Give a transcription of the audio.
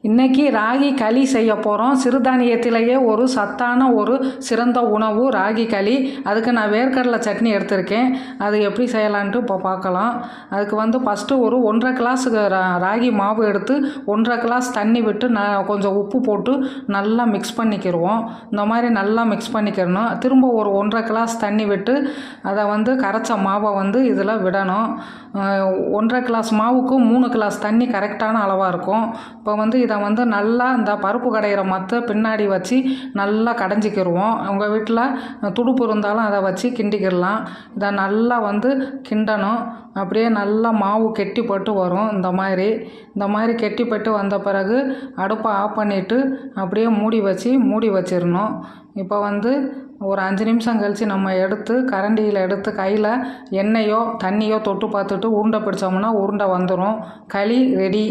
இன்றைக்கி ராகி களி செய்ய போகிறோம். சிறுதானியத்திலேயே ஒரு சத்தான ஒரு சிறந்த உணவு ராகி களி. அதுக்கு நான் வேர்க்கடலை சட்னி எடுத்திருக்கேன். அது எப்படி செய்யலான்ட்டு இப்போ பார்க்கலாம். அதுக்கு ஃபஸ்ட்டு ஒரு 1.5 கிளாஸ் ராகி மாவு எடுத்து 1.5 கிளாஸ் தண்ணி விட்டு கொஞ்சம் உப்பு போட்டு நல்லா மிக்ஸ் பண்ணிக்கிடுவோம். இந்த மாதிரி நல்லா மிக்ஸ் பண்ணிக்கிடணும். திரும்ப ஒரு 1.5 கிளாஸ் தண்ணி விட்டு அதை கரைச்ச மாவை இதில் விடணும். 1.5 கிளாஸ் மாவுக்கு 3 கிளாஸ் தண்ணி கரெக்டான அளவாக இருக்கும். இப்போ இதை நல்லா இந்த பருப்பு கடையிற மற்ற பின்னாடி வச்சு நல்லா கடைஞ்சிக்கிடுவோம். உங்கள் வீட்டில் துடுப்பு இருந்தாலும் அதை வச்சு கிண்டிக்கிடலாம். இதை நல்லா கிண்டணும். அப்படியே நல்லா மாவு கெட்டிப்பட்டு வரும். இந்த மாதிரி கெட்டிப்பட்டு வந்த பிறகு அடுப்பை ஆஃப் பண்ணிவிட்டு அப்படியே மூடி வச்சிடணும். இப்போ ஒரு 5 நிமிஷம் கழித்து நம்ம எடுத்து கரண்டியில் எடுத்து கையில் எண்ணெயோ தண்ணியோ தொட்டு பார்த்துட்டு உருண்டை பிடிச்சோம்னா உருண்டை வந்துடும். களி ரெடி.